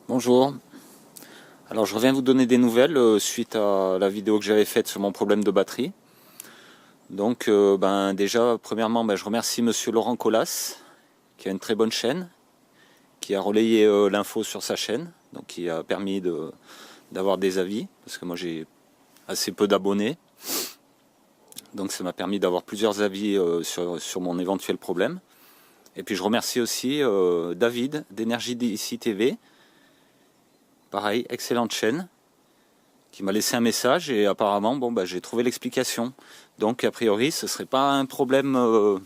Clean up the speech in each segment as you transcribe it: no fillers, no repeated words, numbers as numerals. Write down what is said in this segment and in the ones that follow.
Bonjour, alors je reviens vous donner des nouvelles suite à la vidéo que j'avais faite sur mon problème de batterie. Donc déjà, premièrement, je remercie monsieur Laurent Colas, qui a une très bonne chaîne, qui a relayé l'info sur sa chaîne, donc qui a permis d'avoir des avis, parce que moi j'ai assez peu d'abonnés. Donc ça m'a permis d'avoir plusieurs avis sur mon éventuel problème. Et puis je remercie aussi David d'Energy DC TV, pareil, excellente chaîne, qui m'a laissé un message et apparemment j'ai trouvé l'explication. Donc a priori ce serait pas un problème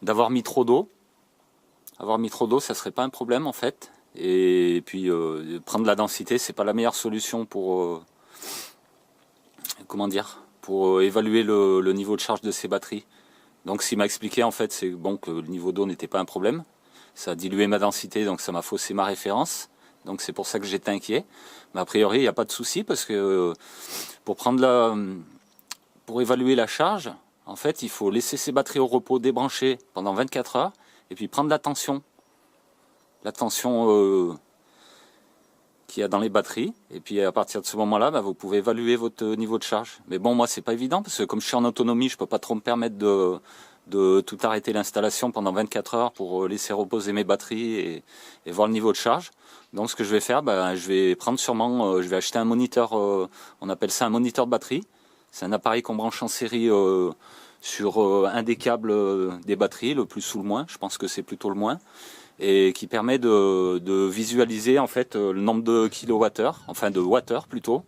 d'avoir mis trop d'eau. Avoir mis trop d'eau, ça serait pas un problème en fait. Et puis prendre la densité, c'est pas la meilleure solution pour pour évaluer le niveau de charge de ces batteries. Donc ce qu'il m'a expliqué en fait, c'est bon que le niveau d'eau n'était pas un problème. Ça a dilué ma densité, donc ça m'a faussé ma référence. Donc c'est pour ça que j'étais inquiet. Mais a priori, il n'y a pas de souci parce que pour évaluer la charge, en fait, il faut laisser ces batteries au repos débranchées pendant 24 heures et puis prendre la tension. La tension qu'il y a dans les batteries. Et puis à partir de ce moment-là, vous pouvez évaluer votre niveau de charge. Mais bon, moi, c'est pas évident parce que comme je suis en autonomie, je peux pas trop me permettre de tout arrêter l'installation pendant 24 heures pour laisser reposer mes batteries et voir le niveau de charge. Donc ce que je vais faire, je vais prendre sûrement, je vais acheter un moniteur, on appelle ça un moniteur de batterie. C'est un appareil qu'on branche en série sur un des câbles des batteries, le plus ou le moins, je pense que c'est plutôt le moins, et qui permet de visualiser en fait le nombre de kilowattheures, enfin de wattheures plutôt,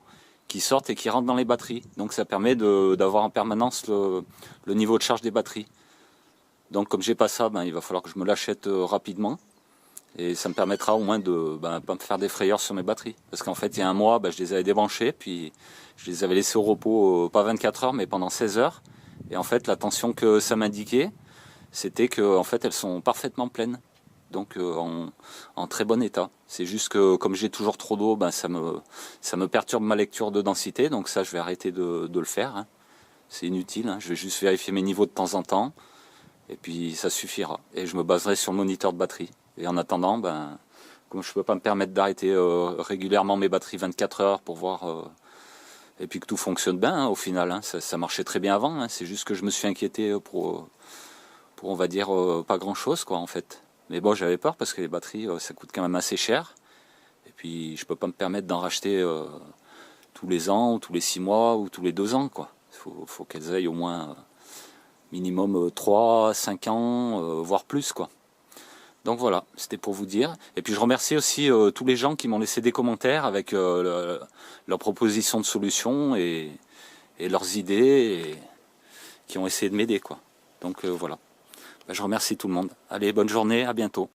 qui sortent et qui rentrent dans les batteries. Donc ça permet d'avoir en permanence le niveau de charge des batteries. Donc comme j'ai pas ça, il va falloir que je me l'achète rapidement. Et ça me permettra au moins de pas me faire des frayeurs sur mes batteries. Parce qu'en fait, il y a un mois, je les avais débranchées, puis je les avais laissées au repos, pas 24 heures, mais pendant 16 heures. Et en fait, la tension que ça m'indiquait, c'était que en fait, elles sont parfaitement pleines. Donc en très bon état. C'est juste que comme j'ai toujours trop d'eau, ça me perturbe ma lecture de densité. Donc ça, je vais arrêter de le faire. Hein. C'est inutile. Hein. Je vais juste vérifier mes niveaux de temps en temps. Et puis ça suffira. Et je me baserai sur le moniteur de batterie. Et en attendant, comme je ne peux pas me permettre d'arrêter régulièrement mes batteries 24 heures pour voir, et puis que tout fonctionne bien au final, hein, ça marchait très bien avant, hein, c'est juste que je me suis inquiété pour on va dire, pas grand chose quoi en fait. Mais bon, j'avais peur parce que les batteries, ça coûte quand même assez cher. Et puis je peux pas me permettre d'en racheter tous les ans, ou tous les 6 mois, ou tous les 2 ans quoi. Faut qu'elles aillent au moins minimum 3, 5 ans, voire plus quoi. Donc voilà, c'était pour vous dire. Et puis je remercie aussi tous les gens qui m'ont laissé des commentaires avec leurs propositions de solutions et leurs idées et qui ont essayé de m'aider quoi. Donc voilà. Je remercie tout le monde. Allez, bonne journée, à bientôt.